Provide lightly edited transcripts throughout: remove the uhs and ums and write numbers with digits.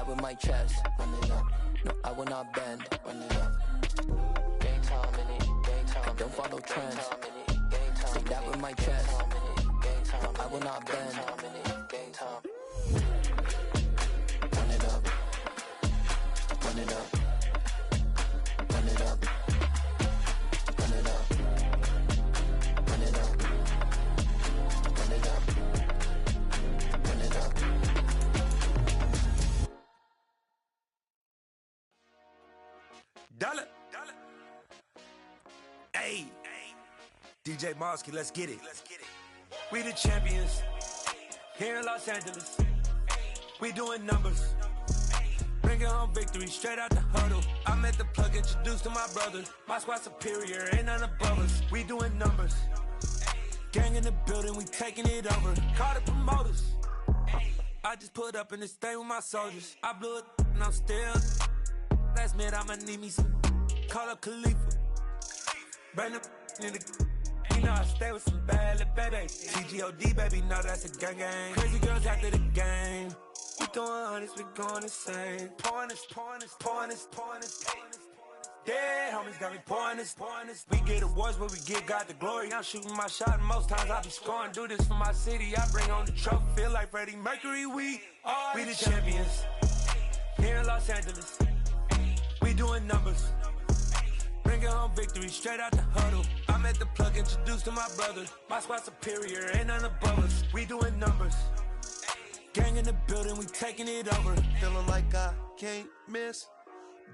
that with my chest. Run it up. No, I will not bend. Run it up. Game time in it. Game time. I don't follow trends. Say that with my chest. No, I will not bend. Game time. Run it up. Run it up. Run it up. Run it up. Run it up. Run it up. Run it up. Dollar. Hey. DJ Mosky, let's get it. We the champions here in Los Angeles. We doing numbers. Bringing home victory straight out the huddle. I met the plug, introduced to my brothers. My squad superior, ain't none above us. We doing numbers. Gang in the building, we taking it over. Call the promoters. I just put up in this thing with my soldiers. I blew it and I'm still. Last minute I'ma need me some. Call up Khalifa. Bring the in the. You know I stay with some bad little baby. TGOD baby, know that's a gang gang. Crazy girls after the game. We throwing hundreds, we going insane. Pouring this. Dead homies got me pouring this. We get awards, but we give God the glory. I'm shooting my shot, and most times I be scoring. Do this for my city, I bring on the trophy. Feel like Freddie Mercury, we the champions here in Los Angeles. We doing numbers. Bringing home victory straight out the huddle. I met the plug, introduced to my brothers. My squad superior, ain't none above us. We doing numbers. Gang in the building, we taking it over. Feeling like I can't miss.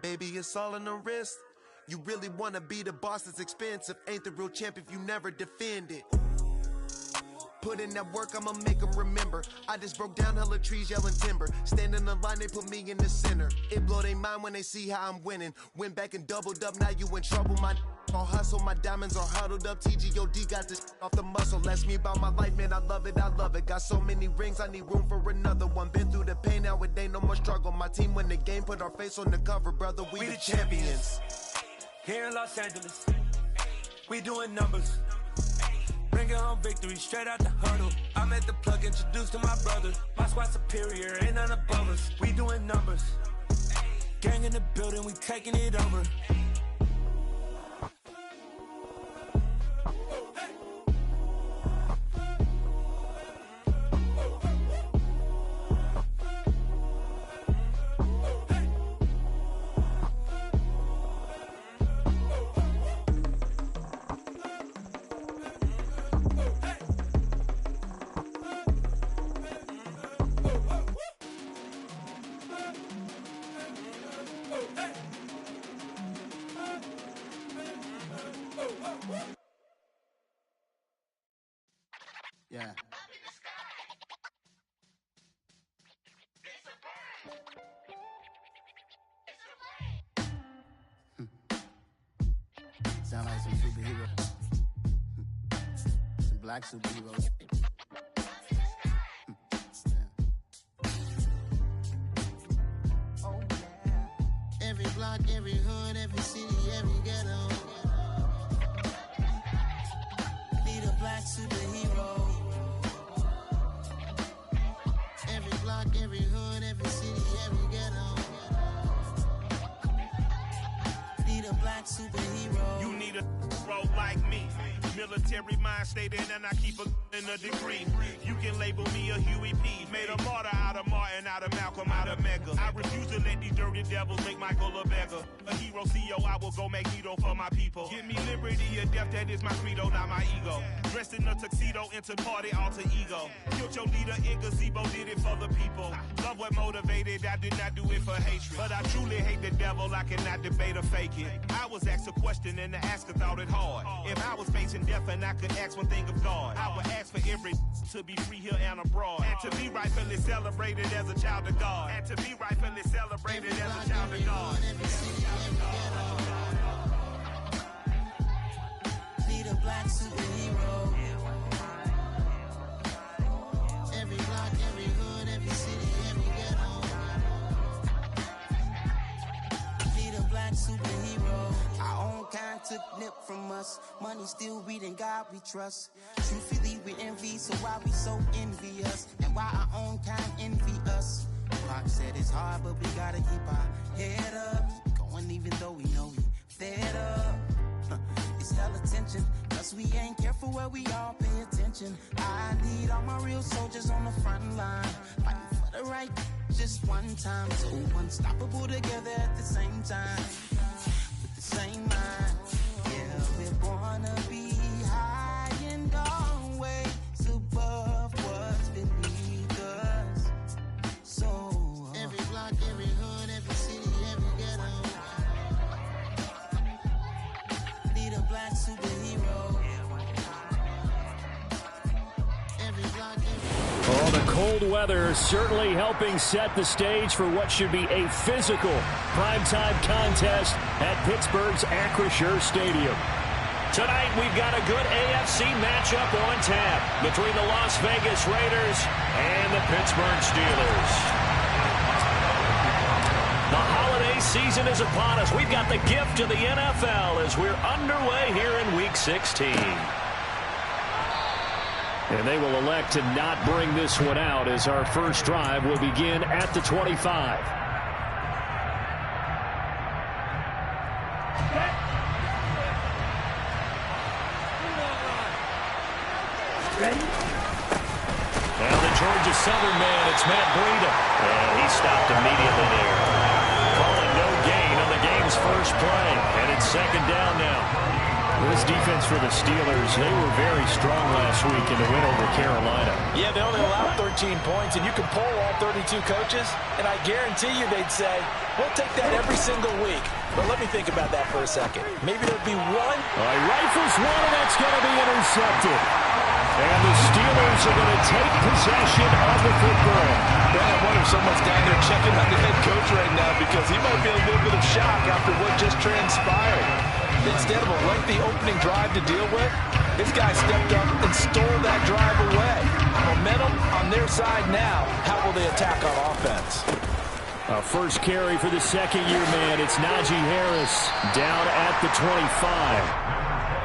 Baby, it's all in the wrist. You really wanna be the boss, it's expensive. Ain't the real champ if you never defend it. Put in that work, I'ma make them remember. I just broke down hella trees, yelling timber. Stand in the line, they put me in the center. It blow their mind when they see how I'm winning. Went back and doubled up, now you in trouble. My all hustle, my diamonds are huddled up. TGOD got this off the muscle. Ask me about my life, man, I love it. Got so many rings, I need room for another one. Been through the pain, now it ain't no more struggle. My team win the game, put our face on the cover, brother. We the champions. Here in Los Angeles, we doing numbers. Bringing home victory straight out the huddle. I met the plug, introduced to my brothers. My squad superior, ain't none above us. We doing numbers. Gang in the building, we taking it over. Yeah. Sound like some superheroes. Some black superheroes. Oh, yeah. Every block, every hood, every city, every ghetto. Need a black superhero. Every block, every hood, every city, every ghetto. Need a black superhero. You need a bro like me. Military mind stated, and I keep in a degree. You can label me a Huey P. Made a martyr out of Martin, out of Malcolm, out of Mega. I refuse to let these dirty devils make Michael a beggar. A hero CEO, I will go Magneto for my people. Give me liberty or death, that is my credo, not my ego. Dressed in a tuxedo, into party, alter ego. Killed your leader in gazebo, did it for the people. Love what motivated, I did not do it for hatred. But I truly hate the devil, I cannot debate or fake it. I was asked a question and the asker thought it hard. If I was facing death and I could ask one thing of God, I would ask for every to be free here and abroad. And to be rightfully celebrated as a child of God. And to be rightfully celebrated as a child of God. Need a black superhero. Every block, every hood, every city, every ghetto. Need a black superhero. Our own kind took nip from us. Money still reading God we trust. Truthfully we envy, so why we so envious? And why our own kind envy us? Pac said it's hard, but we gotta keep our head up. Going even though we know we fed up. It's hella tension, cause we ain't careful where we all pay attention. I need all my real soldiers on the front line, fighting for the right just one time. So unstoppable together at the same time, with the same mind. Yeah, we wanna be high and always above what's beneath us. So every block, every hood, every city, every ghetto need a black superhero. Every block, every Oh, the cold weather certainly helping set the stage for what should be a physical primetime contest at Pittsburgh's Acrisure Stadium. Tonight, we've got a good AFC matchup on tap between the Las Vegas Raiders and the Pittsburgh Steelers. The holiday season is upon us. We've got the gift of the NFL as we're underway here in Week 16. And they will elect to not bring this one out as our first drive will begin at the 25. Now the Georgia Southern man, it's Matt Breida. And he stopped immediately there. Calling no gain on the game's first play. And it's second down now. This defense for the Steelers, they were very strong last week in the win over Carolina. Yeah, they only allowed 13 points, and you can poll all 32 coaches, and I guarantee you they'd say, we'll take that every single week. But let me think about that for a second. Maybe there'd be one. He rifles one, and that's going to be intercepted. And the Steelers are going to take possession of the football. Ben, I wonder if someone's down there checking on the head coach right now because he might be in a little bit of shock after what just transpired. Instead of a lengthy opening drive to deal with, this guy stepped up and stole that drive away. Momentum on their side now. How will they attack on offense? First carry for the second-year man. It's Najee Harris down at the 25.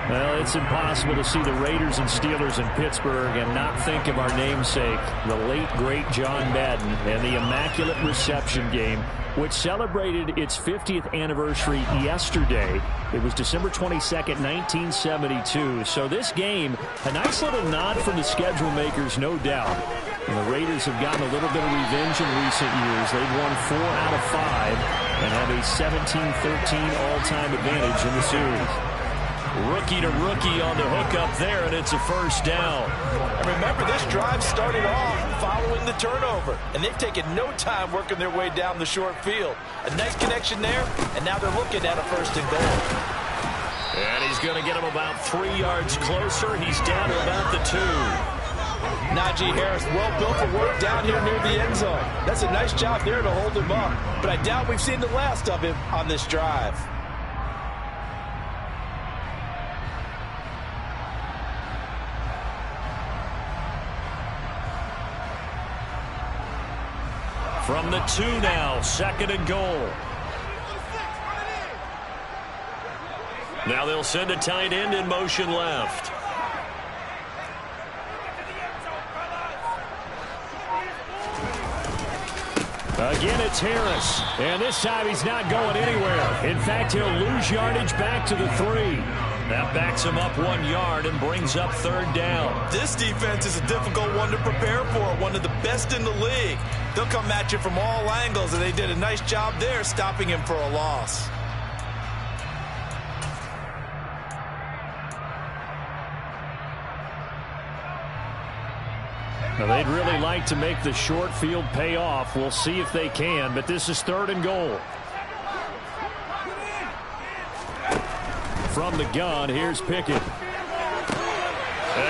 Well, it's impossible to see the Raiders and Steelers in Pittsburgh and not think of our namesake, the late, great John Madden, and the Immaculate Reception game, which celebrated its 50th anniversary yesterday. It was December 22nd, 1972. So this game, a nice little nod from the schedule makers, no doubt. And the Raiders have gotten a little bit of revenge in recent years. They've won 4 out of 5 and have a 17-13 all-time advantage in the series. Rookie to rookie on the hook up there, and it's a first down. And remember, this drive started off following the turnover, and they've taken no time working their way down the short field. A nice connection there, and now they're looking at a first and goal. And he's going to get him about 3 yards closer. He's down to about the 2. Najee Harris, well built for work down here near the end zone. That's a nice job there to hold him up, but I doubt we've seen the last of him on this drive. From the 2 now, second and goal. Now they'll send a tight end in motion left. Again, it's Harris. And this time he's not going anywhere. In fact, he'll lose yardage back to the 3. That backs him up 1 yard and brings up third down. This defense is a difficult one to prepare for, one of the best in the league. They'll come at you from all angles, and they did a nice job there stopping him for a loss. Now, they'd really like to make the short field pay off. We'll see if they can, but this is third and goal. From the gun, here's Pickett.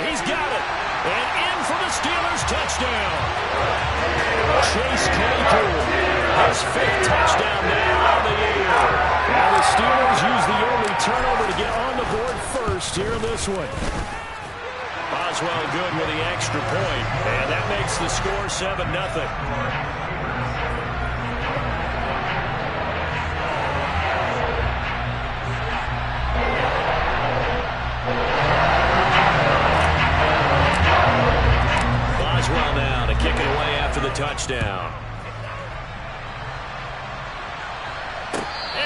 He's got it. And in for the Steelers touchdown. Chase Claypool, his 5th touchdown now on the year. Now the Steelers use the early turnover to get on the board first here in this one. Boswell good with the extra point, and that makes the score 7-0. Boswell now to kick it away after the touchdown.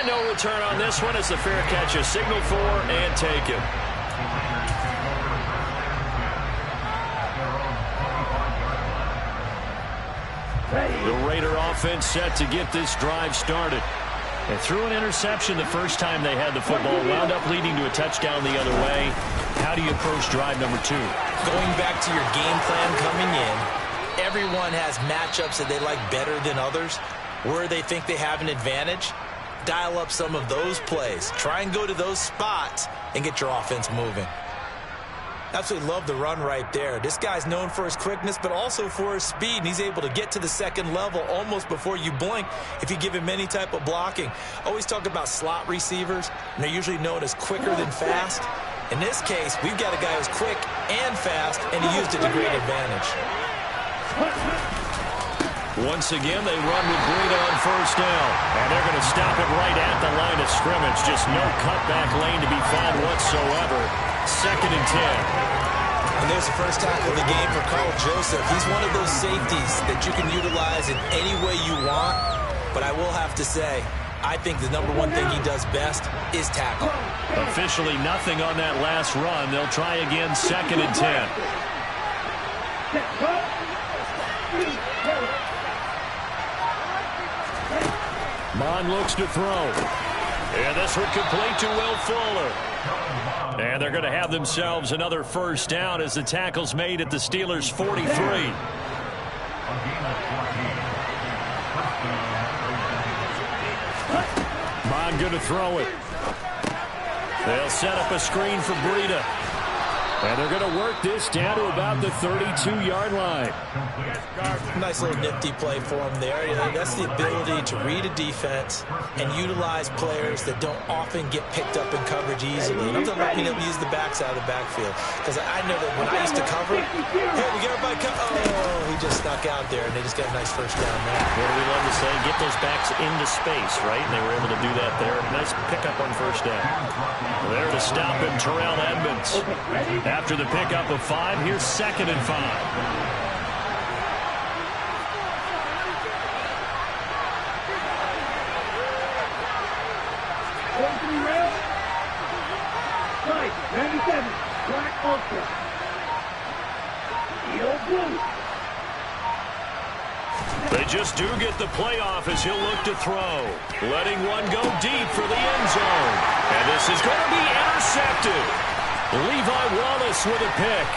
no return on this one as the fair catch is signaled for and taken. The Raider offense set to get this drive started. They threw an interception the first time they had the football, wound up leading to a touchdown the other way. How do you approach drive number 2? Going back to your game plan coming in, everyone has matchups that they like better than others, where they think they have an advantage. Dial up some of those plays. Try and go to those spots and get your offense moving. Absolutely love the run right there. This guy's known for his quickness, but also for his speed. And he's able to get to the second level almost before you blink if you give him any type of blocking. Always talk about slot receivers, and they're usually known as quicker than fast. In this case, we've got a guy who's quick and fast, and he used it to great advantage. Once again, they run with Breida on first down. And they're going to stop it right at the line of scrimmage. Just no cutback lane to be found whatsoever. 2nd and 10. And there's the first tackle of the game for Carl Joseph. He's one of those safeties that you can utilize in any way you want. But I will have to say, I think the number one thing he does best is tackle. Officially nothing on that last run. They'll try again, 2nd and 10. Mond looks to throw. And this one complete to Will Fuller. And they're going to have themselves another first down as the tackle's made at the Steelers' 43. Mond going to throw it. They'll set up a screen for Breida. And they're going to work this down to about the 32-yard line. Nice little nifty play for him there. That's the ability to read a defense and utilize players that don't often get picked up in coverage easily. And I'm talking about being able to use the backside of the backfield. Because I know that when I used to cover, hey, we got everybody cover. Oh, he just snuck out there, and they just got a nice first down there. What do we love to say? Get those backs into space, right? And they were able to do that there. Nice pickup on first down. There to stop him, Terrell Edmunds. After the pickup of 5, here's 2nd and 5. They just do get the playoff as he'll look to throw. Letting one go deep for the end zone. And this is going to be intercepted. Levi Wallace with a pick.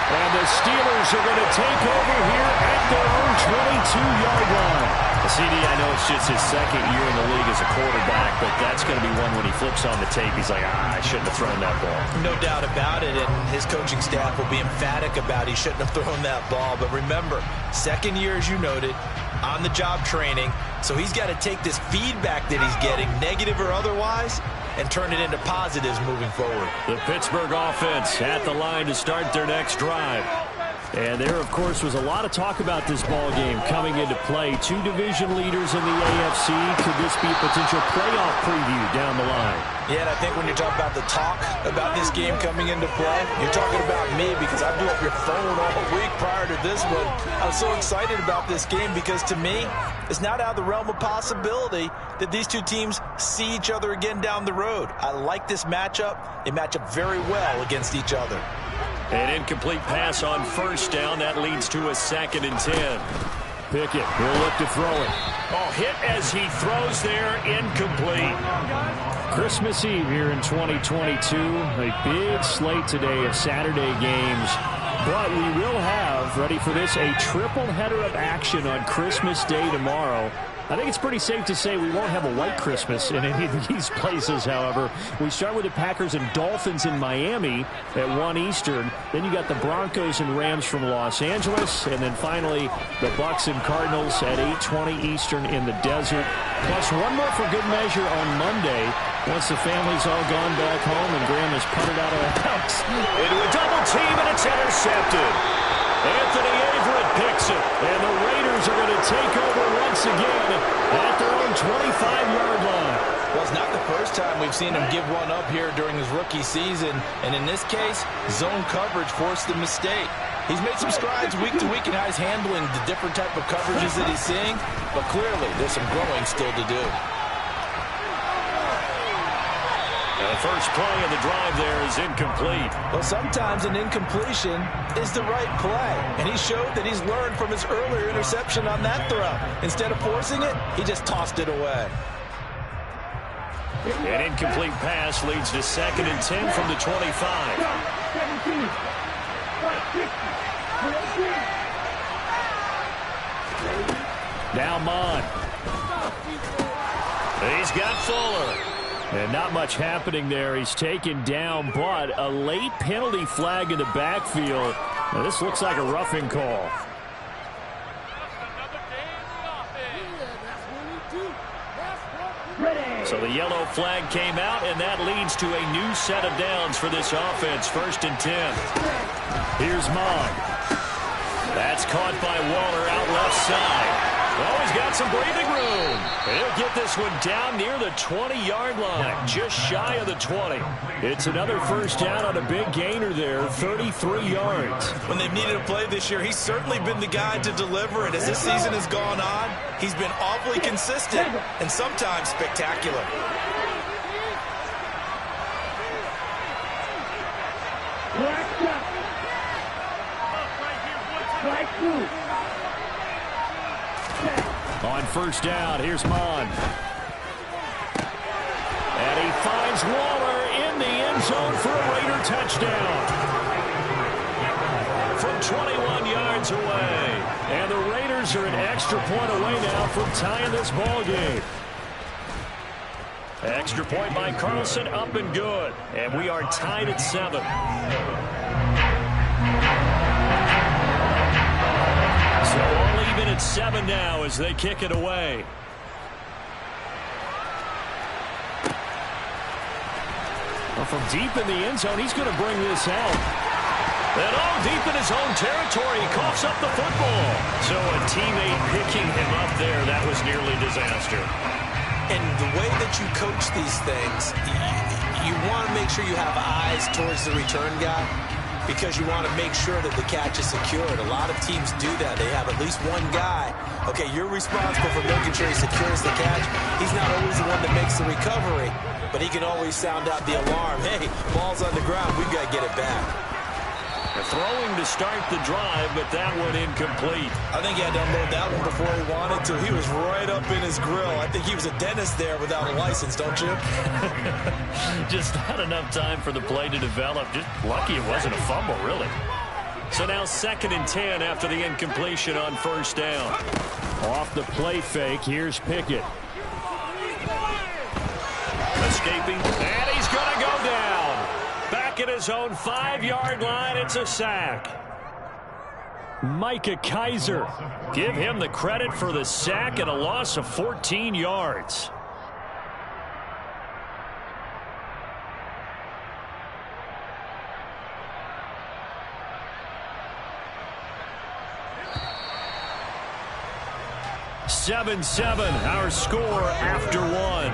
And the Steelers are going to take over here at their own 22-yard line. CD, I know it's just his 2nd year in the league as a quarterback, but that's going to be one when he flips on the tape. He's like, I shouldn't have thrown that ball. No doubt about it, and his coaching staff will be emphatic about he shouldn't have thrown that ball. But remember, 2nd year, as you noted, on-the-job training, so he's got to take this feedback that he's getting, negative or otherwise, and turn it into positives moving forward. The Pittsburgh offense at the line to start their next drive. And there, of course, was a lot of talk about this ball game coming into play. 2 division leaders in the AFC. Could this be a potential playoff preview down the line? Yeah, and I think when you're talking about the talk about this game coming into play, you're talking about me because I blew up your phone all week prior to this one. I was so excited about this game because, to me, it's not out of the realm of possibility that these two teams see each other again down the road. I like this matchup. They match up very well against each other. An incomplete pass on first down. That leads to a 2nd and 10. Pickett will look to throw it. Oh, hit as he throws there. Incomplete. Christmas Eve here in 2022. A big slate today of Saturday games. But we will have, ready for this, a triple header of action on Christmas Day tomorrow. I think it's pretty safe to say we won't have a white Christmas in any of these places, however. We start with the Packers and Dolphins in Miami at 1 Eastern. Then you got the Broncos and Rams from Los Angeles. And then finally, the Bucs and Cardinals at 8:20 Eastern in the desert. Plus one more for good measure on Monday once the family's all gone back home and Graham has putted out of the house. Into a double team, and it's intercepted. Anthony Averett picks it, and the Raiders are going to take over once again at their own 25-yard line. Well, it's not the first time we've seen him give one up here during his rookie season, and in this case, zone coverage forced the mistake. He's made some strides week to week in how he's handling the different type of coverages that he's seeing, but clearly there's some growing still to do. The first play of the drive there is incomplete. Well, sometimes an incompletion is the right play, and he showed that he's learned from his earlier interception on that throw. Instead of forcing it, he just tossed it away. An incomplete pass leads to 2nd and 10 from the 25. Now Mond. He's got Fuller. And not much happening there. He's taken down, but a late penalty flag in the backfield. Now, this looks like a roughing call. So the yellow flag came out, and that leads to a new set of downs for this offense. 1st and 10. Here's Mond. That's caught by Waller out left side. Oh, he's got some breathing room. He'll get this one down near the 20-yard line, just shy of the 20. It's another first down on a big gainer there, 33 yards. When they've needed a play this year, he's certainly been the guy to deliver it. As this season has gone on, he's been awfully consistent and sometimes spectacular. On first down, here's Mond. And he finds Waller in the end zone for a Raider touchdown. From 21 yards away. And the Raiders are an extra point away now from tying this ball game. Extra point by Carlson, up and good. And we are tied at 7. So all even at 7 now as they kick it away. Well, from deep in the end zone, he's going to bring this out. And all deep in his own territory, he coughs up the football. So a teammate picking him up there, that was nearly disaster. And the way that you coach these things, you want to make sure you have eyes towards the return guy, because you want to make sure that the catch is secured. A lot of teams do that. They have at least one guy. Okay, you're responsible for making sure he secures the catch. He's not always the one that makes the recovery, but he can always sound out the alarm. Hey, ball's on the ground. We've got to get it back. Throwing to start the drive, but that one incomplete. I think he had to unload that one before he wanted to. He was right up in his grill. I think he was a dentist there without a license, don't you? Just not enough time for the play to develop. Just lucky it wasn't a fumble, really. So now 2nd and 10 after the incompletion on first down. Off the play fake, here's Pickett. Escaping, and he's going to go down. Back at his own 5-yard line, it's a sack. Micah Kiser. Give him the credit for the sack and a loss of 14 yards. (7-7) our score after 1.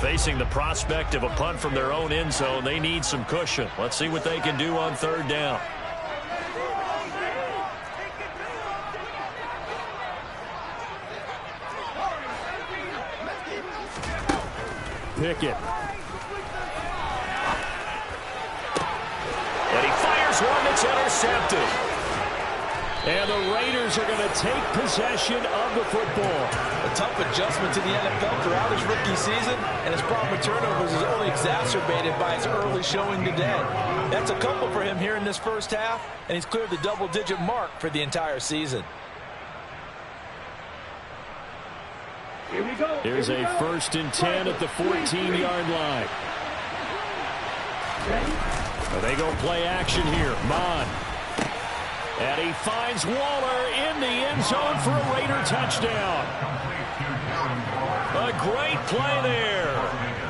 Facing the prospect of a punt from their own end zone, they need some cushion. Let's see what they can do on third down. Pickett. And he fires one that's intercepted. And the Raiders are going to take possession of the football. A tough adjustment to the NFL throughout his rookie season, and his problem with turnovers is only exacerbated by his early showing today. That's a couple for him here in this first half, and he's cleared the double-digit mark for the entire season. Here's a 1st and 10 at the 14-yard line. They go play action here. Mond. And he finds Waller in the end zone for a Raider touchdown. A great play there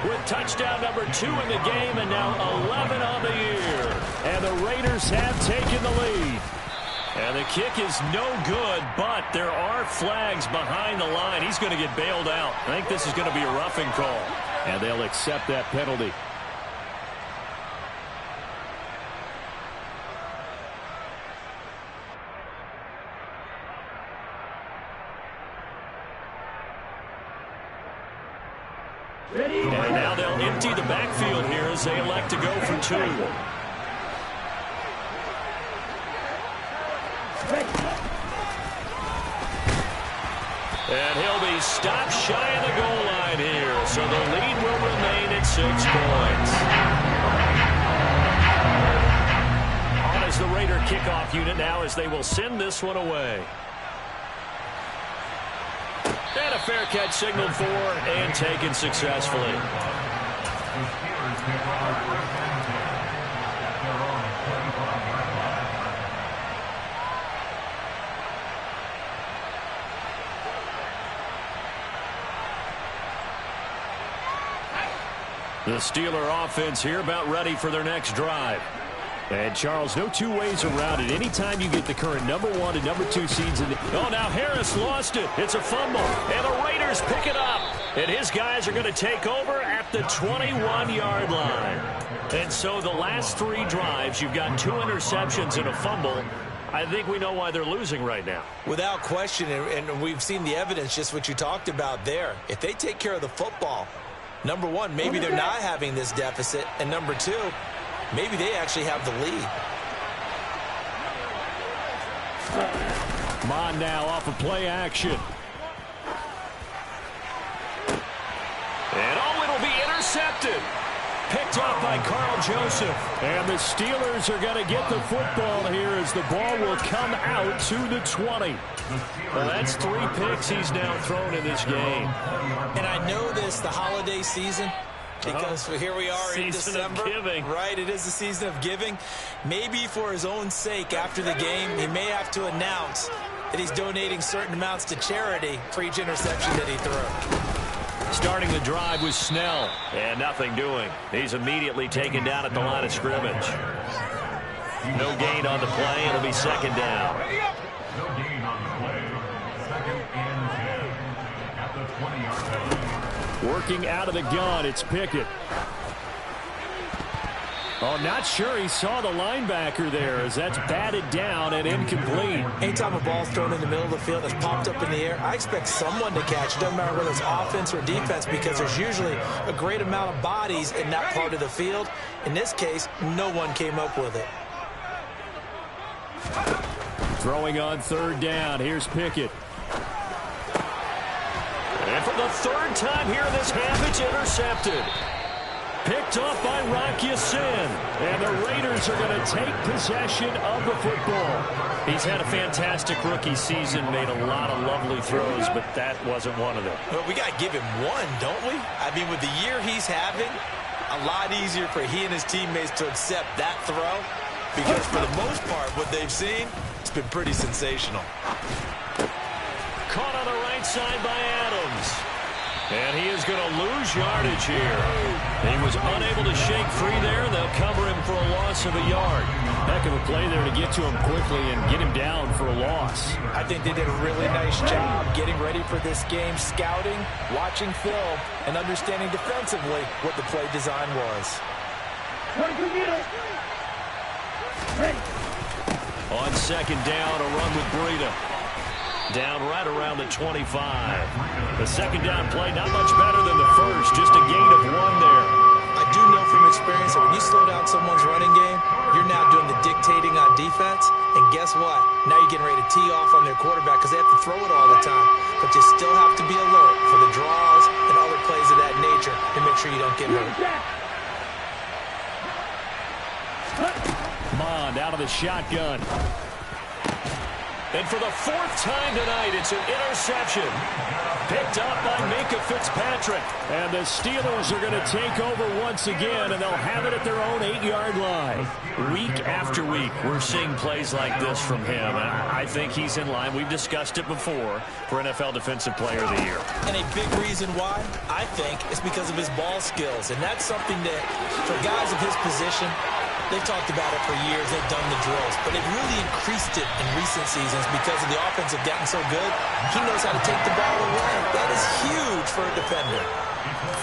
with touchdown number 2 in the game and now 11 on the year. And the Raiders have taken the lead. And the kick is no good, but there are flags behind the line. He's going to get bailed out. I think this is going to be a roughing call. And they'll accept that penalty. And now they'll empty the backfield here as they elect to go for 2. And he'll be stopped shy of the goal line here. So the lead will remain at 6 points. On as the Raider kickoff unit now as they will send this one away. And a fair catch signaled for and taken successfully. The Steeler offense here about ready for their next drive. And, Charles, no two ways around it. Anytime you get the current #1 and #2 seeds in the... Oh, now Harris lost it. It's a fumble. And the Raiders pick it up. And his guys are going to take over at the 21-yard line. And so the last 3 drives, you've got 2 interceptions and a fumble. I think we know why they're losing right now. Without question, and we've seen the evidence, just what you talked about there. If they take care of the football, #1, maybe they're not having this deficit. And #2, maybe they actually have the lead. Come on now, off of play action. And it'll be intercepted. Picked off by Carl Joseph. And the Steelers are going to get the football here as the ball will come out to the 20. Well, that's 3 picks he's now thrown in this game. And I know this, the holiday season, because here we are in December. Season of giving. Right, it is the season of giving. Maybe for his own sake after the game, he may have to announce that he's donating certain amounts to charity for each interception that he threw. Starting the drive was Snell, and nothing doing. He's immediately taken down at the line of scrimmage. No gain on the play. It'll be 2nd down. No gain on the play. 2nd and 10 at the 20-yard line. Working out of the gun, it's Pickett. Oh, not sure he saw the linebacker there as that's batted down and incomplete. Anytime a ball's thrown in the middle of the field that's popped up in the air, I expect someone to catch it. Doesn't matter whether it's offense or defense because there's usually a great amount of bodies in that part of the field. In this case, no one came up with it. Throwing on 3rd down. Here's Pickett. And for the 3rd time here in this half, it's intercepted. Picked off by Rock Ya-Sin. And the Raiders are going to take possession of the football. He's had a fantastic rookie season, made a lot of lovely throws, but that wasn't one of them. Well, we got to give him one, don't we? I mean, with the year he's having, a lot easier for he and his teammates to accept that throw because for the most part, what they've seen, it's been pretty sensational. Caught on the right side by Adams. And he is going to lose yardage here. He was unable to shake free there. They'll cover him for a loss of a yard. Heck of a play there to get to him quickly and get him down for a loss. I think they did a really nice job getting ready for this game, scouting, watching film, and understanding defensively what the play design was. On 2nd down, a run with Breida. Down right around the 25. The 2nd down play, not much better than the first. Just a gain of 1 there. I do know from experience that when you slow down someone's running game, you're now doing the dictating on defense. And guess what? Now you're getting ready to tee off on their quarterback because they have to throw it all the time. But you still have to be alert for the draws and other plays of that nature to make sure you don't get hurt. Mond out of the shotgun. And for the 4th time tonight, it's an interception. Picked up by Minkah Fitzpatrick. And the Steelers are going to take over once again, and they'll have it at their own 8-yard line. Week after week, we're seeing plays like this from him. And I think he's in line. We've discussed it before for NFL Defensive Player of the Year. And a big reason why, I think, is because of his ball skills. And that's something that, for guys of his position, they've talked about it for years. They've done the drills. But they've really increased it in recent seasons because of the offense have gotten so good. He knows how to take the ball away. That is huge for a defender.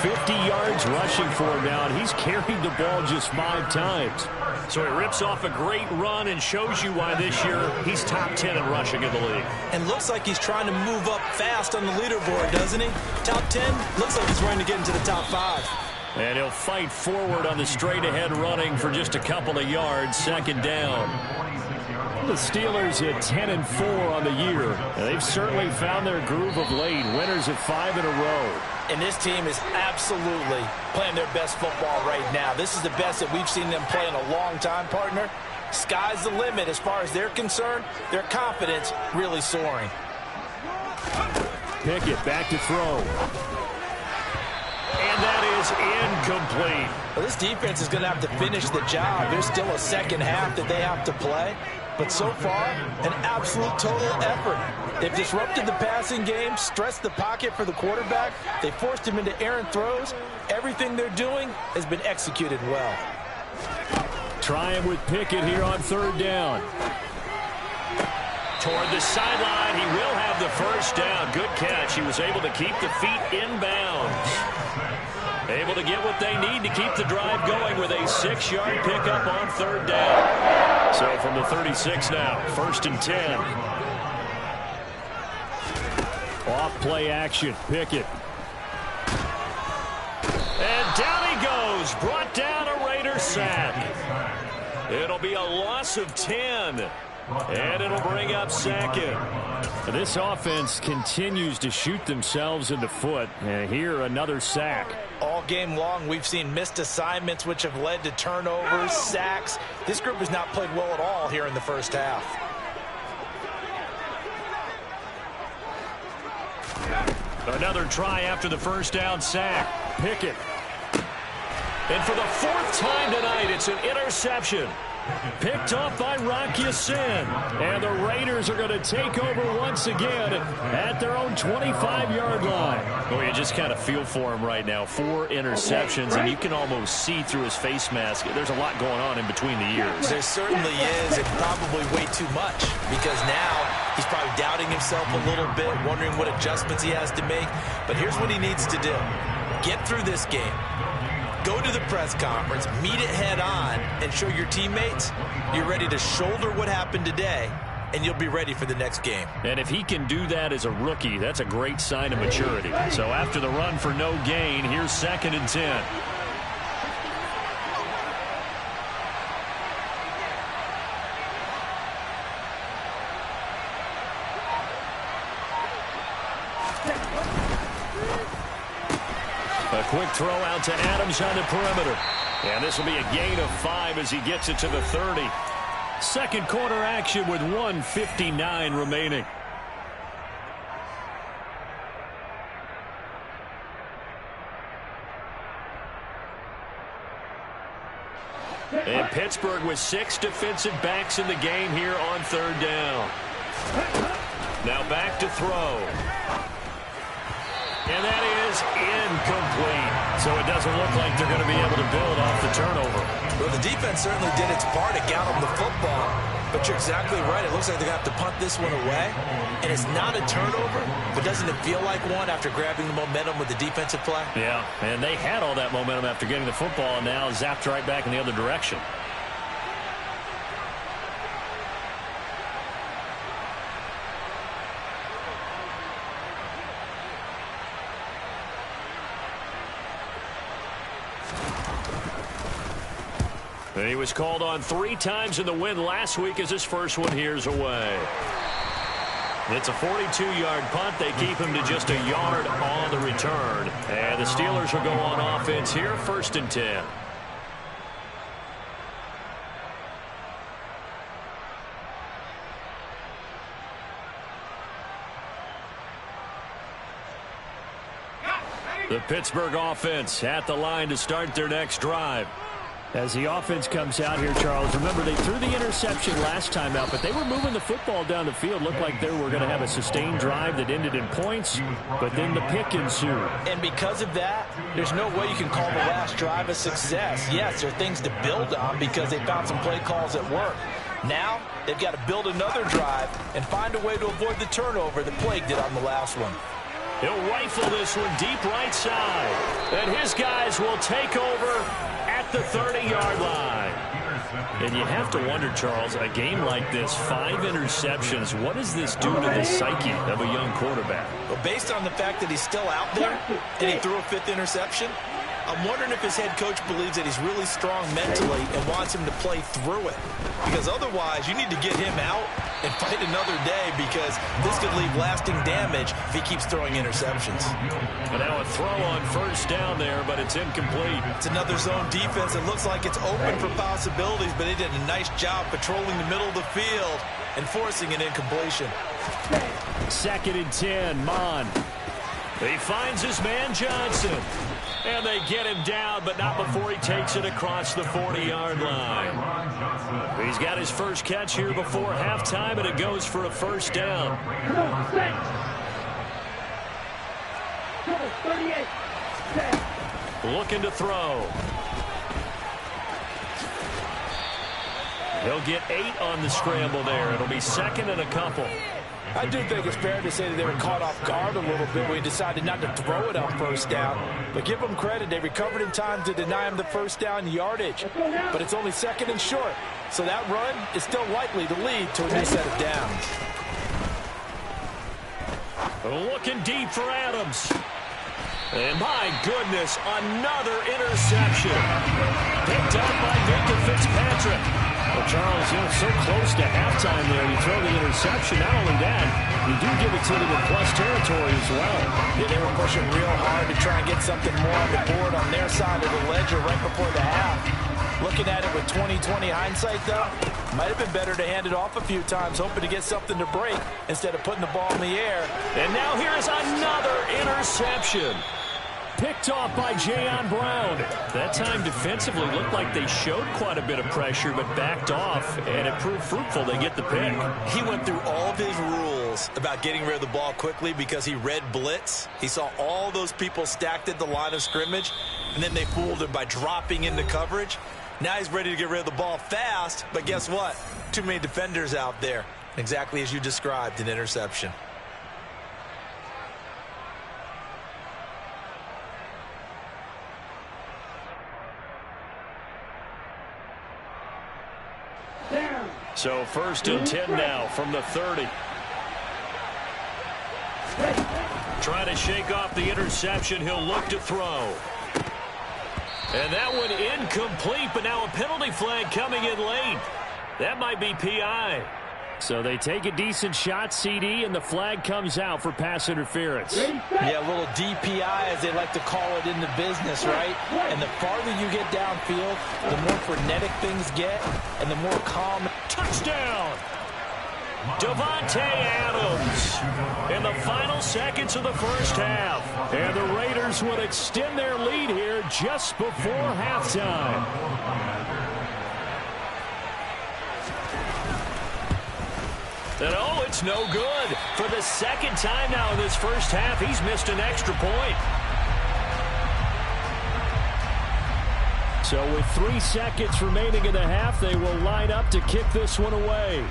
50 yards rushing for him now, and he's carried the ball just 5 times. So he rips off a great run and shows you why this year he's top 10 in rushing in the league. And looks like he's trying to move up fast on the leaderboard, doesn't he? Top 10, looks like he's running to get into the top 5. And he'll fight forward on the straight-ahead running for just a couple of yards, second down. The Steelers at 10-4 on the year. And they've certainly found their groove of late. Winners of 5 in a row. And this team is absolutely playing their best football right now. This is the best that we've seen them play in a long time, partner. Sky's the limit as far as they're concerned. Their confidence really soaring. Pickett back to throw. And that is incomplete. Well, this defense is going to have to finish the job. There's still a second half that they have to play. But so far, an absolute total effort. They've disrupted the passing game, stressed the pocket for the quarterback. They forced him into errant throws. Everything they're doing has been executed well. Trying with Pickett here on third down. Toward the sideline, he will have the first down. Good catch. He was able to keep the feet inbounds. Able to get what they need to keep the drive going with a 6-yard pickup on third down. So from the 36 now, 1st and 10. Off play action, Pickett. And down he goes, brought down a Raider sack. It'll be a loss of 10. And it'll bring up second. This offense continues to shoot themselves in the foot. And here, another sack. All game long, we've seen missed assignments, which have led to turnovers, sacks. This group has not played well at all here in the first half. Another try after the first down sack. Pickett. And for the 4th time tonight, it's an interception. Picked off by Rock Ya-Sin. And the Raiders are going to take over once again at their own 25-yard line. Well, you just kind of feel for him right now. 4 interceptions, and you can almost see through his face mask. There's a lot going on in between the ears. There certainly is, and probably way too much, because now he's probably doubting himself a little bit, wondering what adjustments he has to make. But here's what he needs to do. Get through this game. Go to the press conference, meet it head on, and show your teammates you're ready to shoulder what happened today, and you'll be ready for the next game. And if he can do that as a rookie, that's a great sign of maturity. So after the run for no gain, here's 2nd and 10. A quick throw out to Adams on the perimeter. And this will be a gain of 5 as he gets it to the 30. Second quarter action with 1:59 remaining. And Pittsburgh with 6 defensive backs in the game here on third down. Now back to throw. And that is incomplete. So it doesn't look like they're going to be able to build off the turnover. Well, the defense certainly did its part to get them the football. But you're exactly right. It looks like they're going to have to punt this one away. And it's not a turnover, but doesn't it feel like one after grabbing the momentum with the defensive play? Yeah, and they had all that momentum after getting the football, and now zapped right back in the other direction. And he was called on 3 times in the win last week as his first one here's away. It's a 42-yard punt. They keep him to just a yard on the return. And the Steelers will go on offense here, 1st and 10. The Pittsburgh offense at the line to start their next drive. As the offense comes out here, Charles, remember they threw the interception last time out, but they were moving the football down the field. Looked like they were going to have a sustained drive that ended in points, but then the pick ensued. And because of that, there's no way you can call the last drive a success. Yes, there are things to build on because they found some play calls that work. Now, they've got to build another drive and find a way to avoid the turnover that plagued it on the last one. He'll rifle this one deep right side. And his guys will take over at the 30-yard line. And you have to wonder, Charles, a game like this, 5 interceptions, what does this do to the psyche of a young quarterback? Well, based on the fact that he's still out there and he threw a 5th interception, I'm wondering if his head coach believes that he's really strong mentally and wants him to play through it. Because otherwise, you need to get him out and fight another day, because this could leave lasting damage if he keeps throwing interceptions. And now a throw on first down there, but it's incomplete. It's another zone defense. It looks like it's open for possibilities, but they did a nice job patrolling the middle of the field and forcing an incompletion. 2nd and 10, Mon. He finds his man Johnson. And they get him down, but not before he takes it across the 40-yard line. He's got his first catch here before halftime, and it goes for a first down. Looking to throw. He'll get 8 on the scramble there. It'll be 2nd and a couple. I do think it's fair to say that they were caught off guard a little bit when he decided not to throw it on first down. But give them credit. They recovered in time to deny him the first down yardage. But it's only 2nd and short. So that run is still likely to lead to a new set of downs. Looking deep for Adams. And my goodness, another interception. Picked up by Minkah Fitzpatrick. Well, Charles, so close to halftime there. You throw the interception. Not only that, you do give it to them in plus territory as well. Yeah, they were pushing real hard to try and get something more on the board on their side of the ledger right before the half. Looking at it with 20/20 hindsight, though, might have been better to hand it off a few times, hoping to get something to break instead of putting the ball in the air. And now here's another interception. Picked off by Jayon Brown. That time defensively looked like they showed quite a bit of pressure, but backed off, and it proved fruitful. They get the pick. He went through all of his rules about getting rid of the ball quickly because he read blitz. He saw all those people stacked at the line of scrimmage, and then they fooled him by dropping into coverage. Now he's ready to get rid of the ball fast, but guess what? Too many defenders out there. Exactly as you described, an interception. So 1st and 10 now from the 30. Trying to shake off the interception. He'll look to throw. And that one incomplete, but now a penalty flag coming in late. That might be PI. So they take a decent shot, CD, and the flag comes out for pass interference. Yeah, a little DPI, as they like to call it in the business, right? And the farther you get downfield, the more frenetic things get, and the more calm. Touchdown! Davante Adams in the final seconds of the first half. And the Raiders will extend their lead here just before halftime. And oh, it's no good. For the 2nd time now in this first half, he's missed an extra point. So with 3 seconds remaining in the half, they will line up to kick this one away.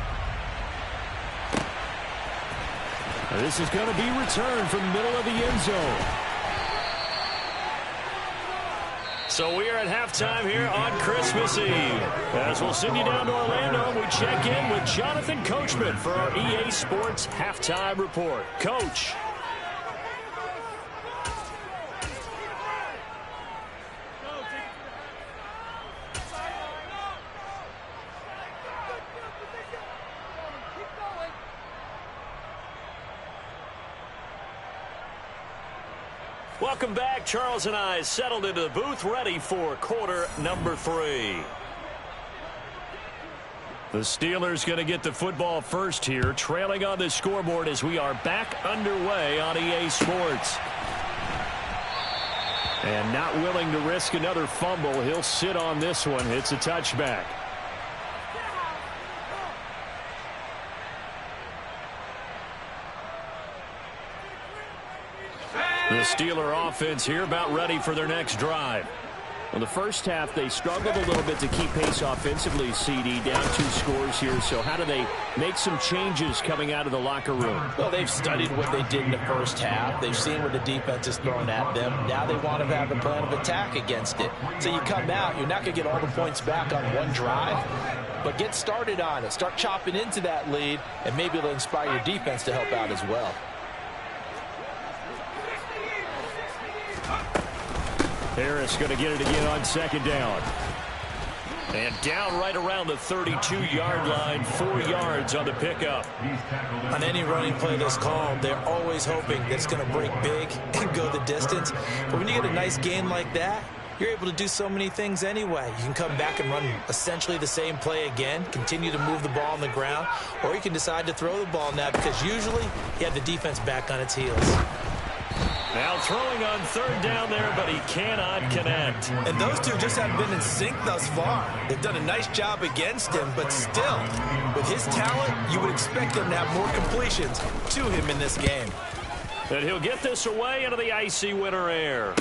This is going to be returned from the middle of the end zone. So we are at halftime here on Christmas Eve. As we'll send you down to Orlando, we check in with Jonathan Coachman for our EA Sports Halftime Report. Coach. Welcome back. Charles and I settled into the booth, ready for quarter number 3. The Steelers going to get the football first here, trailing on the scoreboard as we are back underway on EA Sports. And not willing to risk another fumble, he'll sit on this one. It's a touchback. The Steeler offense here about ready for their next drive. Well, the first half, they struggled a little bit to keep pace offensively, CD, down 2 scores here. So how do they make some changes coming out of the locker room? Well, they've studied what they did in the first half. They've seen what the defense is throwing at them. Now they want to have a plan of attack against it. So you come out, you're not going to get all the points back on one drive, but get started on it. Start chopping into that lead, and maybe it'll inspire your defense to help out as well. Harris going to get it again on 2nd down. And down right around the 32-yard line, 4 yards on the pickup. On any running play that's called, they're always hoping that it's going to break big and go the distance. But when you get a nice gain like that, you're able to do so many things anyway. You can come back and run essentially the same play again, continue to move the ball on the ground, or you can decide to throw the ball now because usually you have the defense back on its heels. Now throwing on 3rd down there, but he cannot connect. And those two just haven't been in sync thus far. They've done a nice job against him, but still, with his talent, you would expect him to have more completions to him in this game. And he'll get this away into the icy winter air.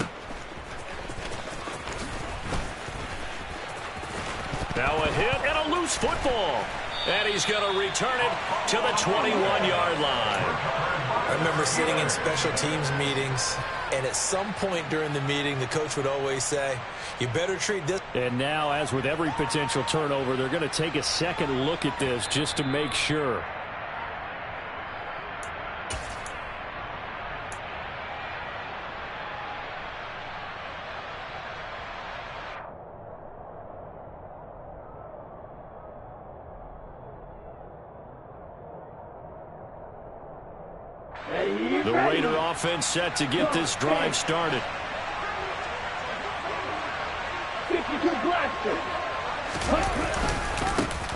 Now a hit and a loose football. And he's going to return it to the 21-yard line. I remember sitting in special teams meetings, and at some point during the meeting, the coach would always say, you better treat this. And now, as with every potential turnover, they're going to take a second look at this just to make sure. The Raider offense set to get this drive started.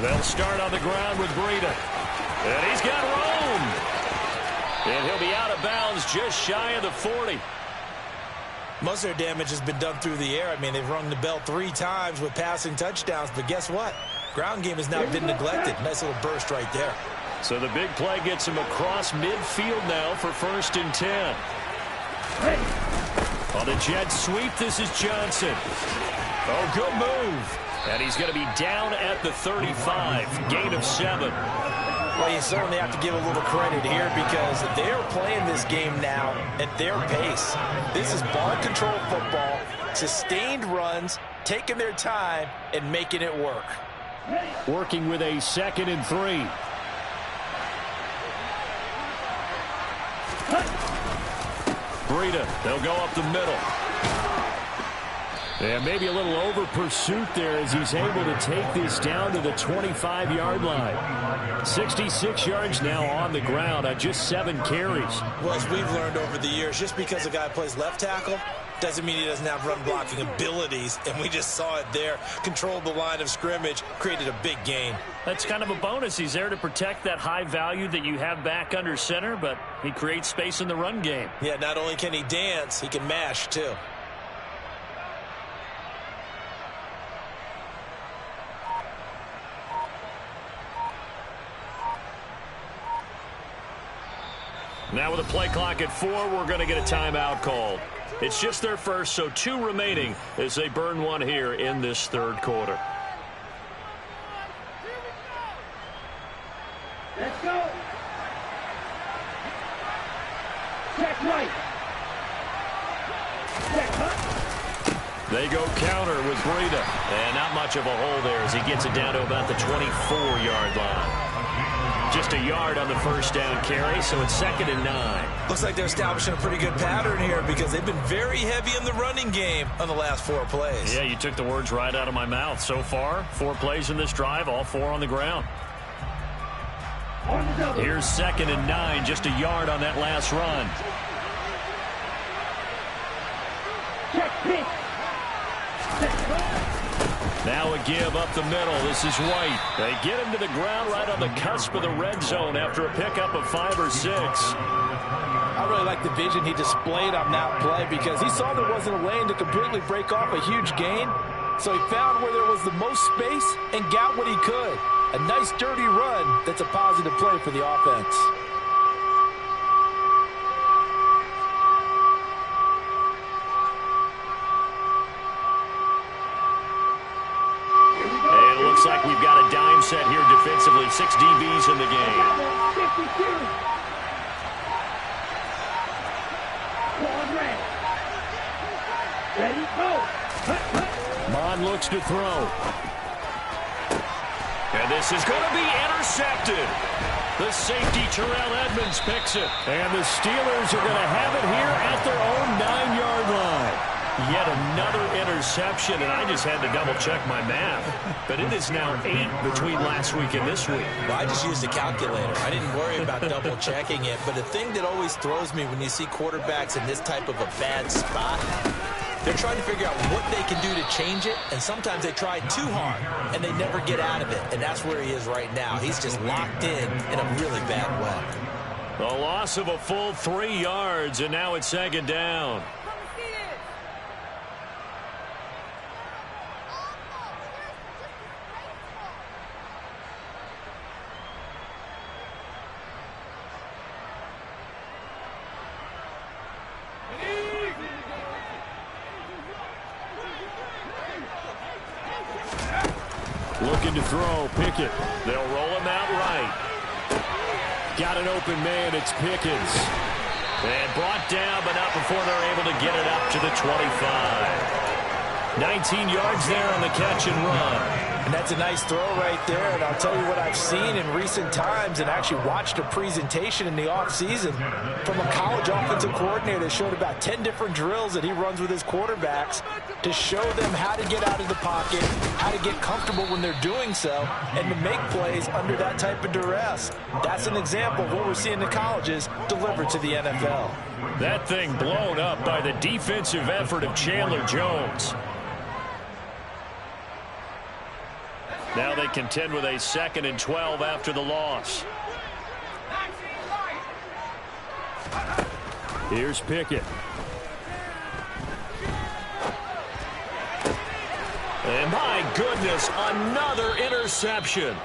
They'll start on the ground with Breida. And he's got room. And he'll be out of bounds just shy of the 40. Most of their damage has been done through the air. I mean, they've rung the bell 3 times with passing touchdowns. But guess what? Ground game has not been neglected. Nice little burst right there. So the big play gets him across midfield now for 1st and 10. On the jet sweep, this is Johnson. Oh, good move. And he's going to be down at the 35. Gain of 7. Well, you certainly have to give a little credit here because they're playing this game now at their pace. This is ball control football, sustained runs, taking their time, and making it work. Working with a 2nd and 3. Breida, they'll go up the middle. And maybe a little over pursuit there as he's able to take this down to the 25-yard line. 66 yards now on the ground on just 7 carries. Well, as we've learned over the years, just because a guy plays left tackle doesn't mean he doesn't have run blocking abilities, and we just saw it there. Controlled the line of scrimmage, created a big gain. That's kind of a bonus. He's there to protect that high value that you have back under center, but he creates space in the run game. Yeah, not only can he dance, he can mash too. Now with a play clock at 4, we're going to get a timeout called. It's just their first, so 2 remaining as they burn 1 here in this 3rd quarter. Let's go. Check right. Check huh? They go counter with Breida. And not much of a hole there as he gets it down to about the 24-yard line. Just a yard on the 1st down carry, so it's 2nd and 9. Looks like they're establishing a pretty good pattern here because they've been very heavy in the running game on the last 4 plays. Yeah, you took the words right out of my mouth. So far, 4 plays in this drive, all 4 on the ground. Here's 2nd and 9, just a yard on that last run. Check pitch. Now a give up the middle. This is White. They get him to the ground right on the cusp of the red zone after a pickup of 5 or 6. I really like the vision he displayed on that play because he saw there wasn't a lane to completely break off a huge gain. So he found where there was the most space and got what he could. A nice dirty run that's a positive play for the offense. set here defensively. 6 DBs in the game. 52. Ready, go. Mond looks to throw. And this is going to be intercepted. The safety, Terrell Edmonds, picks it. And the Steelers are going to have it here at their own 9-yard line. Yet another interception, and I just had to double-check my math. But it is now 8 between last week and this week. Well, I just used a calculator. I didn't worry about double-checking it. But the thing that always throws me when you see quarterbacks in this type of a bad spot, they're trying to figure out what they can do to change it, and sometimes they try too hard, and they never get out of it. And that's where he is right now. He's just locked in a really bad way. A loss of a full 3 yards, and now it's 2nd down. Looking to throw, Pickett. They'll roll him out right. Got an open man, it's Pickens. And brought down, but not before they're able to get it up to the 25. 19 yards there on the catch and run. And that's a nice throw right there. And I'll tell you what I've seen in recent times and actually watched a presentation in the offseason from a college offensive coordinator that showed about 10 different drills that he runs with his quarterbacks to show them how to get out of the pocket, how to get comfortable when they're doing so, and to make plays under that type of duress. That's an example of what we're seeing in colleges delivered to the NFL. That thing blown up by the defensive effort of Chandler Jones. Now they contend with a 2nd and 12 after the loss. Here's Pickett. And my goodness, another interception.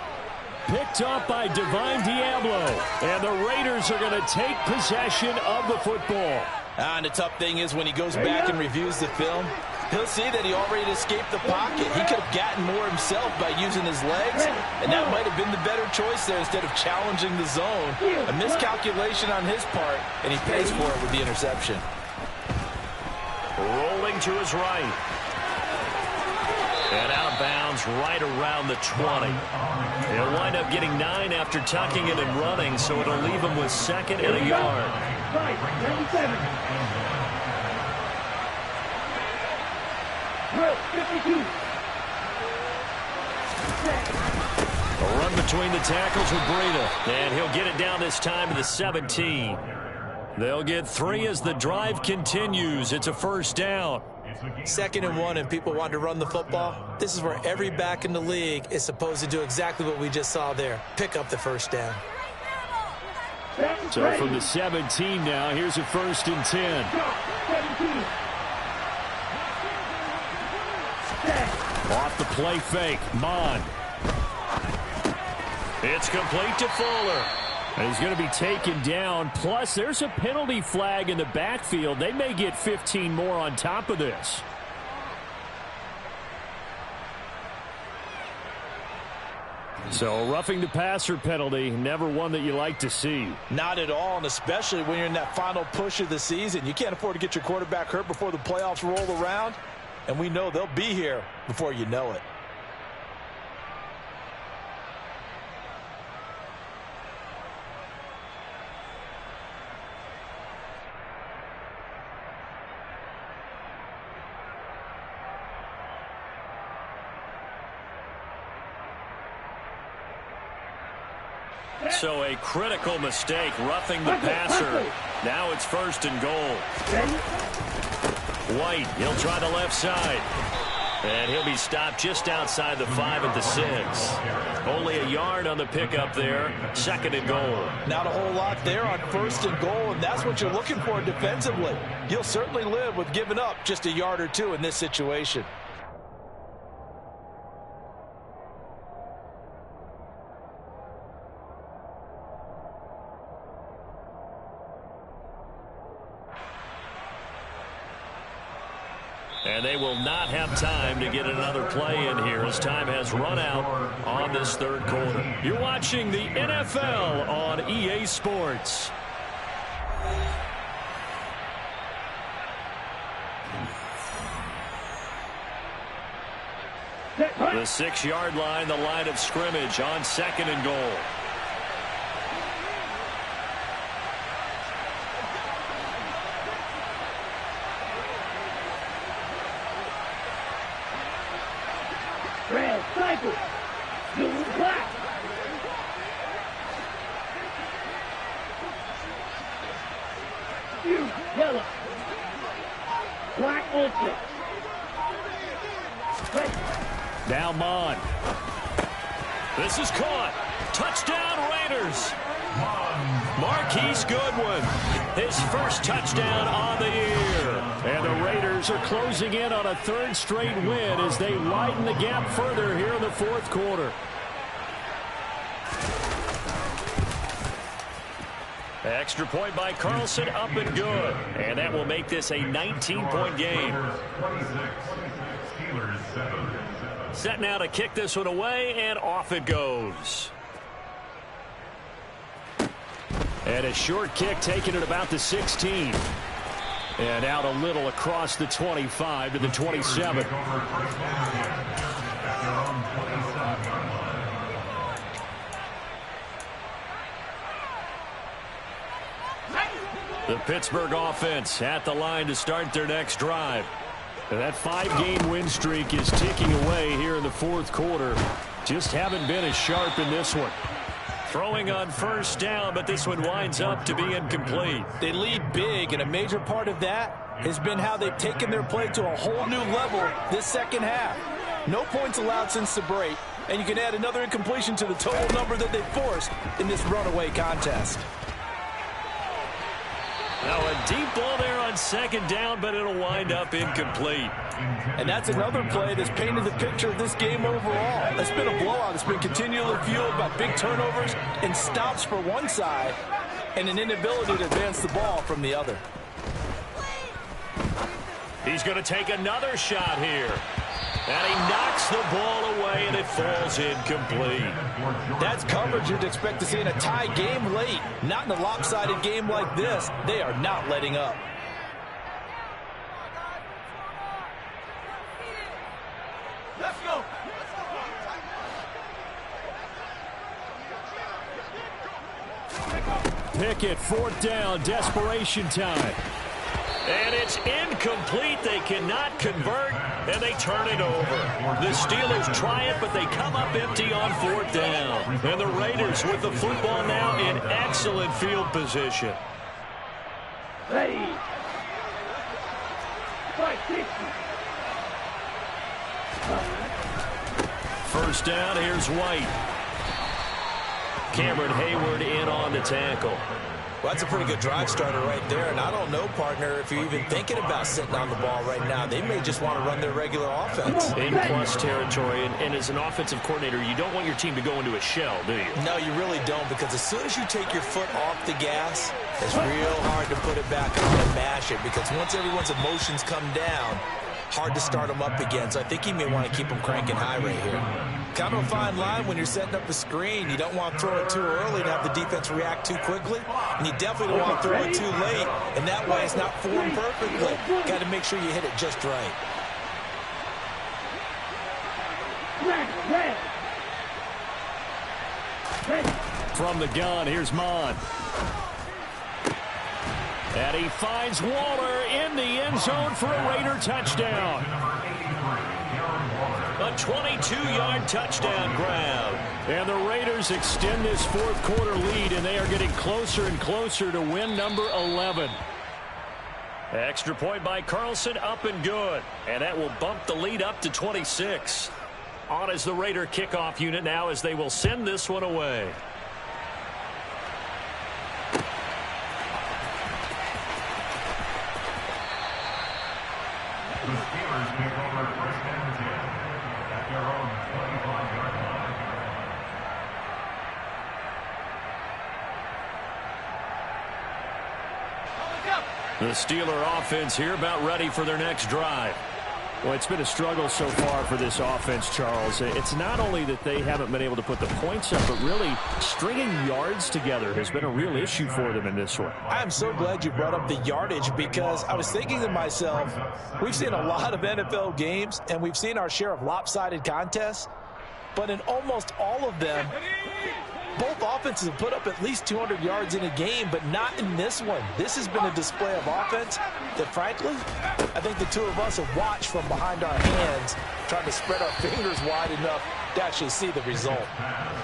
Picked up by Divine Diablo. And the Raiders are going to take possession of the football. And the tough thing is when he goes back and reviews the film, he'll see that he already escaped the pocket. He could have gotten more himself by using his legs, and that might have been the better choice there instead of challenging the zone. A miscalculation on his part, and he pays for it with the interception. Rolling to his right. And out of bounds right around the 20. He'll wind up getting 9 after tucking it and running, so it'll leave him with 2nd and a yard. Right, 97. Drill, 52. A run between the tackles with Breida. And he'll get it down this time to the 17. They'll get 3 as the drive continues. It's a 1st down. 2nd and 1, and people want to run the football. This is where every back in the league is supposed to do exactly what we just saw there. Pick up the 1st down. So from the 17 now, here's a 1st and 10. 17. Off the play fake, Mond. It's complete to Fuller. And he's going to be taken down. Plus, there's a penalty flag in the backfield. They may get 15 more on top of this. So a roughing the passer penalty, never one that you like to see. Not at all, and especially when you're in that final push of the season. You can't afford to get your quarterback hurt before the playoffs roll around, and we know they'll be here before you know it. So a critical mistake, roughing the passer. Now it's 1st and goal. White, he'll try the left side. And he'll be stopped just outside the 5 at the 6. Only a yard on the pickup there. 2nd and goal. Not a whole lot there on 1st and goal, and that's what you're looking for defensively. You'll certainly live with giving up just a yard or 2 in this situation. And they will not have time to get another play in here as time has run out on this third quarter. You're watching the NFL on EA Sports. The 6-yard line, the line of scrimmage on 2nd and goal. Red cycle. Blue black. Blue yellow. Black ultra. Red. Now Mon. This is caught. Touchdown Raiders. Marquise Goodwin. His first touchdown on the year. And the Raiders are closing in on a 3rd straight win as they widen the gap further here in the 4th quarter. Extra point by Carlson, up and good. And that will make this a 19-point game. Set now to kick this one away, and off it goes. And a short kick taken at about the 16. And out a little across the 25 to the 27. The Pittsburgh offense at the line to start their next drive. And that 5-game win streak is ticking away here in the 4th quarter. Just haven't been as sharp in this one. Throwing on 1st down, but this one winds up to be incomplete. They lead big, and a major part of that has been how they've taken their play to a whole new level this second half. No points allowed since the break, and you can add another incompletion to the total number that they forced in this runaway contest. Now a deep ball there on 2nd down, but it'll wind up incomplete. And that's another play that's painted the picture of this game overall. It's been a blowout. It's been continually fueled by big turnovers and stops for one side and an inability to advance the ball from the other. He's going to take another shot here. And he knocks the ball away, and it falls incomplete. That's coverage you'd expect to see in a tie game late. Not in a lopsided game like this. They are not letting up. Let's go. Pickett, 4th down, desperation time. And it's incomplete. They cannot convert, and they turn it over. The Steelers try it, but they come up empty on 4th down. And the Raiders with the football now in excellent field position. Ready. Fight 60. 1st down, here's White. Cameron Hayward in on the tackle. Well, that's a pretty good drive starter right there. And I don't know, partner, if you're even thinking about sitting on the ball right now. They may just want to run their regular offense. In plus territory. And as an offensive coordinator, you don't want your team to go into a shell, do you? No, you really don't, because as soon as you take your foot off the gas, it's real hard to put it back on and mash it, because once everyone's emotions come down, hard to start them up again. So I think you may want to keep them cranking high right here. Kind of a fine line when you're setting up a screen. You don't want to throw it too early and have the defense react too quickly. And you definitely don't want to throw it too late. And that way it's not formed perfectly. Got to make sure you hit it just right. From the gun, here's Mon. And he finds Waller in the end zone for a Raider touchdown. A 22-yard touchdown grab. And the Raiders extend this 4th quarter lead, and they are getting closer and closer to win number 11. Extra point by Carlson, up and good. And that will bump the lead up to 26. On is the Raider kickoff unit now as they will send this one away. The Steelers take over 1st and 10 at their own 25-yard line. The Steeler offense here about ready for their next drive. Well, it's been a struggle so far for this offense, Charles. It's not only that they haven't been able to put the points up, but really stringing yards together has been a real issue for them in this one. I'm so glad you brought up the yardage, because I was thinking to myself, we've seen a lot of NFL games, and we've seen our share of lopsided contests, but in almost all of them, both offenses have put up at least 200 yards in a game, but not in this one. This has been a display of offense that, frankly, I think the two of us have watched from behind our hands, trying to spread our fingers wide enough to actually see the result.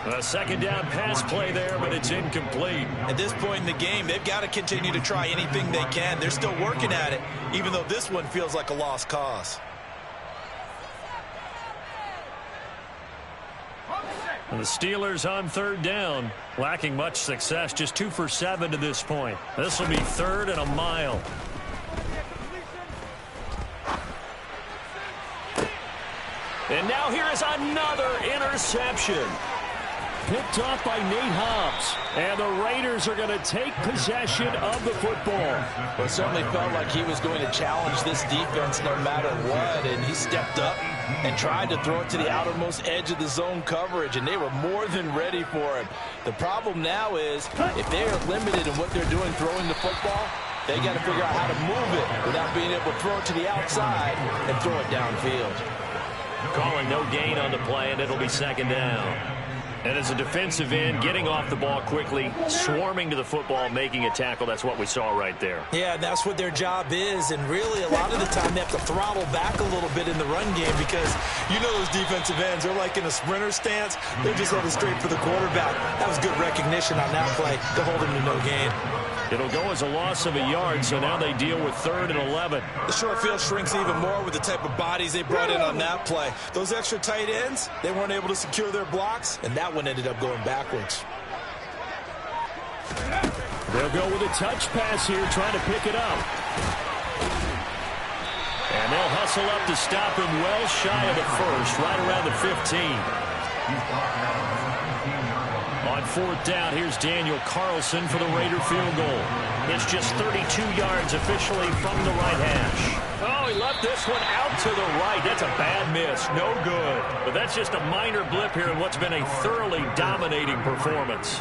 A second down pass play there, but it's incomplete. At this point in the game, they've got to continue to try anything they can. They're still working at it, even though this one feels like a lost cause. And the Steelers on third down, lacking much success, just 2 for 7 to this point. This will be 3rd and a mile. And now here is another interception. Picked off by Nate Hobbs. And the Raiders are going to take possession of the football. Well, it certainly felt like he was going to challenge this defense no matter what, and he stepped up and tried to throw it to the outermost edge of the zone coverage, and they were more than ready for him. The problem now is, if they are limited in what they're doing throwing the football, they got to figure out how to move it without being able to throw it to the outside and throw it downfield. Calling no gain on the play, and it'll be 2nd down. And as a defensive end, getting off the ball quickly, swarming to the football, making a tackle, that's what we saw right there. Yeah, that's what their job is, and really a lot of the time they have to throttle back a little bit in the run game, because you know those defensive ends, they're like in a sprinter stance. They just headed straight for the quarterback. That was good recognition on that play to hold him to no gain. It'll go as a loss of a yard, so now they deal with 3rd and 11. The short field shrinks even more with the type of bodies they brought in on that play. Those extra tight ends, they weren't able to secure their blocks, and that one ended up going backwards. They'll go with a touch pass here, trying to pick it up. And they'll hustle up to stop him well shy of the 1st, right around the 15. On 4th down, here's Daniel Carlson for the Raider field goal. It's just 32 yards officially from the right hash. Oh, he left this one out to the right. That's a bad miss. No good. But that's just a minor blip here in what's been a thoroughly dominating performance.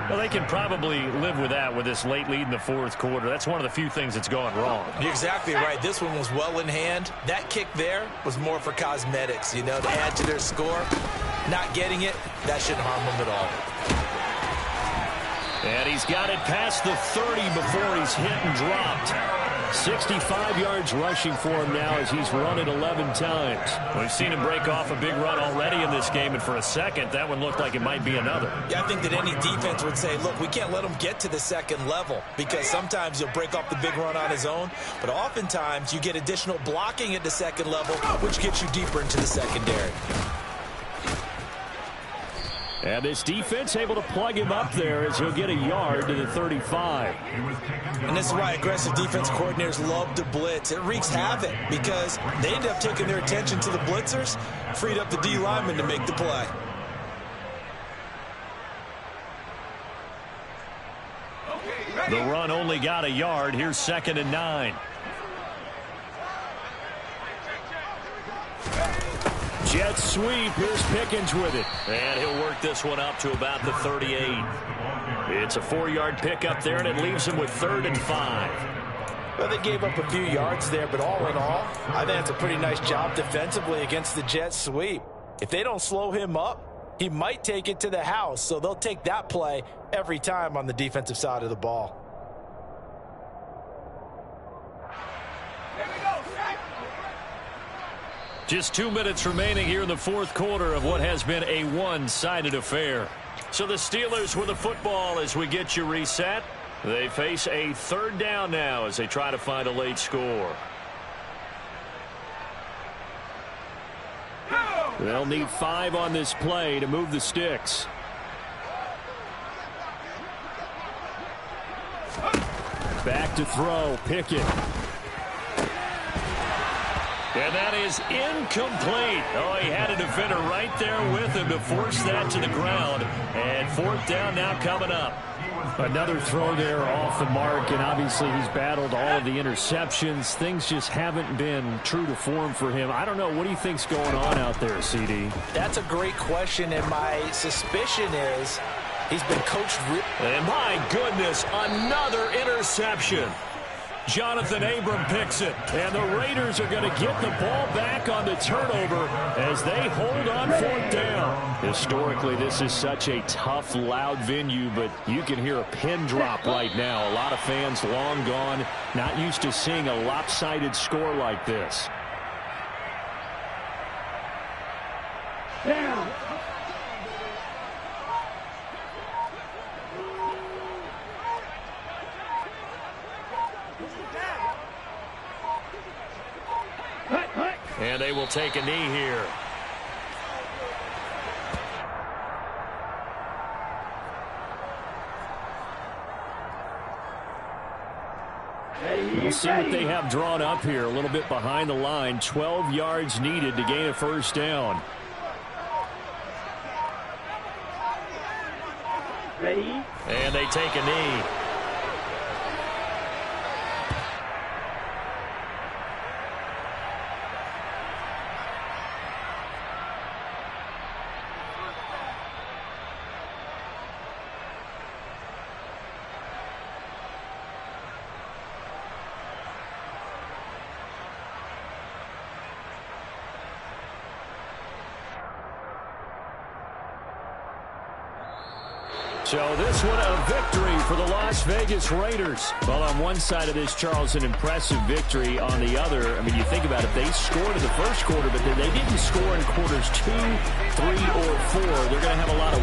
Well, they can probably live with that with this late lead in the 4th quarter. That's one of the few things that's gone wrong. You're exactly right. This one was well in hand. That kick there was more for cosmetics, you know, to add to their score. Not getting it, that shouldn't harm them at all. And he's got it past the 30 before he's hit and dropped. 65 yards rushing for him now as he's run it 11 times. We've seen him break off a big run already in this game, and for a second, that one looked like it might be another. Yeah, I think that any defense would say, look, we can't let him get to the 2nd level, because sometimes he'll break off the big run on his own, but oftentimes you get additional blocking at the 2nd level, which gets you deeper into the secondary. And this defense able to plug him up there as he'll get a yard to the 35. And this is why aggressive defense coordinators love to blitz. It wreaks havoc because they end up taking their attention to the blitzers, freed up the D lineman to make the play. The run only got a yard. Here's 2nd and 9. Jet sweep. Here's Pickens with it. And he'll work this one up to about the 38. It's a 4-yard pickup there, and it leaves him with 3rd and 5. Well, they gave up a few yards there, but all in all, I think that's a pretty nice job defensively against the jet sweep. If they don't slow him up, he might take it to the house, so they'll take that play every time on the defensive side of the ball. Just 2 minutes remaining here in the 4th quarter of what has been a one-sided affair. So the Steelers with the football as we get you reset. They face a 3rd down now as they try to find a late score. They'll need 5 on this play to move the sticks. Back to throw, Pickett. And that is incomplete. Oh, he had a defender right there with him to force that to the ground. And 4th down now coming up. Another throw there off the mark, and obviously he's battled all of the interceptions. Things just haven't been true to form for him. I don't know. What do you think's going on out there, CD? That's a great question, and my suspicion is he's been coached. And my goodness, another interception. Jonathan Abram picks it, and the Raiders are going to get the ball back on the turnover as they hold on 4th down. Historically, this is such a tough, loud venue, but you can hear a pin drop right now. A lot of fans long gone, not used to seeing a lopsided score like this. Down. And they will take a knee here. We'll see what they have drawn up here. A little bit behind the line. 12 yards needed to gain a 1st down. Ready? And they take a knee. So this one a victory for the Las Vegas Raiders. Well, on one side of this, Charles, an impressive victory. On the other, I mean, you think about it, they scored in the first quarter, but then they didn't score in quarters 2, 3, or 4. They're going to have a lot of